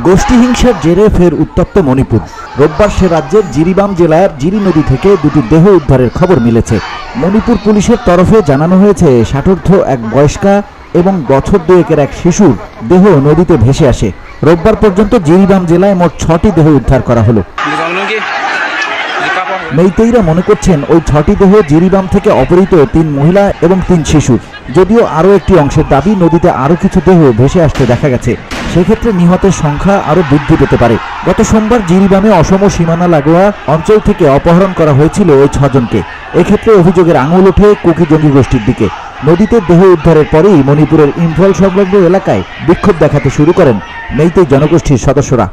গোষ্ঠী হিংসার জেরে ফের উত্তপ্ত মণিপুর। রোববার সে রাজ্যের জিরিবাম জেলার জিরি নদী থেকে দুটি দেহ উদ্ধারের খবর মিলেছে। মণিপুর পুলিশের তরফে জানানো হয়েছে, ষাটোর্ধ্ব এক বয়স্কা এবং বছর দুয়েকের এক শিশুর দেহ নদীতে ভেসে আসে। রোববার পর্যন্ত জিরিবাম জেলায় মোট 6টি দেহ উদ্ধার করা হলো। মেইতেইরা মনে করছেন ওই 6টি দেহ জিরিবাম থেকে অপহৃত 3 মহিলা এবং 3 শিশু। যদিও আরও একটি অংশের দাবি, নদীতে আরও কিছু দেহ ভেসে আসতে দেখা গেছে। সেক্ষেত্রে নিহতের সংখ্যা আরও বৃদ্ধি পেতে পারে। গত সোমবার জিরিবামে অসম সীমানা লাগোয়া অঞ্চল থেকে অপহরণ করা হয়েছিল ওই 6 জনকে। এক্ষেত্রে অভিযোগের আঙুল ওঠে কুকি জঙ্গি গোষ্ঠীর দিকে। নদীতে দেহ উদ্ধারের পরেই মণিপুরের ইম্ফল সংলগ্ন এলাকায় বিক্ষোভ দেখাতে শুরু করেন মেইতেই জনগোষ্ঠীর সদস্যরা।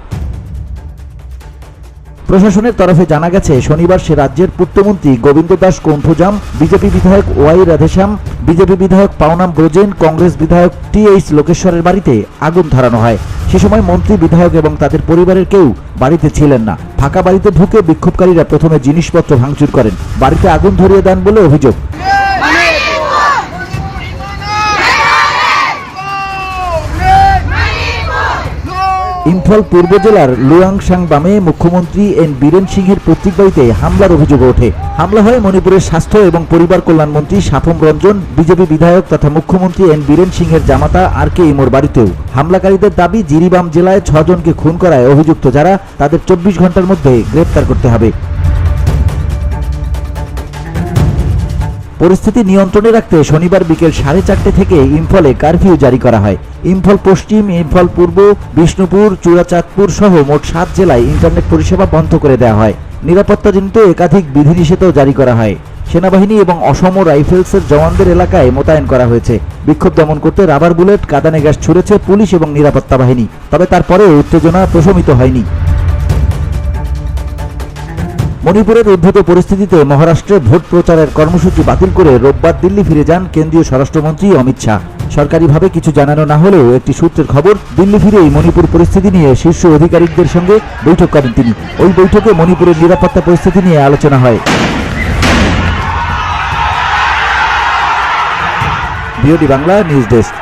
প্রশাসনের তরফে জানা গেছে, শনিবার সে রাজ্যের পূর্তমন্ত্রী গোবিন্দ দাস কৌন্থুজাম, বিজেপি বিধায়ক ওয়াই রাধেশ্যাম, বিজেপি বিধায়ক পাওনাম ব্রজেন, কংগ্রেস বিধায়ক টি.এইচ. লোকেশ্বরের বাড়িতে আগুন ধরানো হয়। সে সময় মন্ত্রী, বিধায়ক এবং তাদের পরিবারের কেউ বাড়িতে ছিলেন না। ফাঁকা বাড়িতে ঢুকে বিক্ষোভকারীরা প্রথমে জিনিসপত্র ভাঙচুর করেন, বাড়িতে আগুন ধরিয়ে দেন বলে অভিযোগ। ইম্ফল পূর্ব জেলার লুয়াংসাংবামে মুখ্যমন্ত্রী এন বীরেন সিংহের পৈতৃক বাড়িতে হামলার অভিযোগ ওঠে। হামলা হয় মণিপুরের স্বাস্থ্য এবং পরিবার কল্যাণ মন্ত্রী সাফম রঞ্জন, বিজেপি বিধায়ক তথা মুখ্যমন্ত্রী এন বীরেন সিংহের জামাতা আর.কে. ইমোর বাড়িতেও। হামলাকারীদের দাবি, জিরিবাম জেলায় 6 জনকে খুন করায় অভিযুক্ত যারা, তাদের 24 ঘন্টার মধ্যে গ্রেপ্তার করতে হবে। পরিস্থিতি নিয়ন্ত্রণে রাখতে শনিবার বিকেল 4:30 থেকে ইম্ফলে কারফিউ জারি করা হয়। ইম্ফল পশ্চিম, ইম্ফল পূর্ব, বিষ্ণুপুর, চূড়াচাঁদপুর সহ মোট 7 জেলায় ইন্টারনেট পরিষেবা বন্ধ করে দেওয়া হয়। নিরাপত্তাজনিত একাধিক বিধিনিষেধও জারি করা হয়। সেনাবাহিনী এবং অসম রাইফেলসের জওয়ানদের এলাকায় মোতায়েন করা হয়েছে। বিক্ষোভ দমন করতে রাবার বুলেট, কাঁদানে গ্যাস ছুড়েছে পুলিশ এবং নিরাপত্তা বাহিনী। তবে তারপরেও উত্তেজনা প্রশমিত হয়নি। মণিপুরের উদ্ভূত পরিস্থিতিতে মহারাষ্ট্রে ভোট প্রচারের কর্মসূচি বাতিল করে রোববার দিল্লি ফিরে যান কেন্দ্রীয় স্বরাষ্ট্রমন্ত্রী অমিত শাহ। সরকারিভাবে কিছু জানানো না হলেও একটি সূত্রের খবর, দিল্লি ফিরেই মণিপুর পরিস্থিতি নিয়ে শীর্ষ আধিকারিকদের সঙ্গে বৈঠক করেন তিনি। ওই বৈঠকে মণিপুরের নিরাপত্তা পরিস্থিতি নিয়ে আলোচনা হয়। VOD Bangla news desk.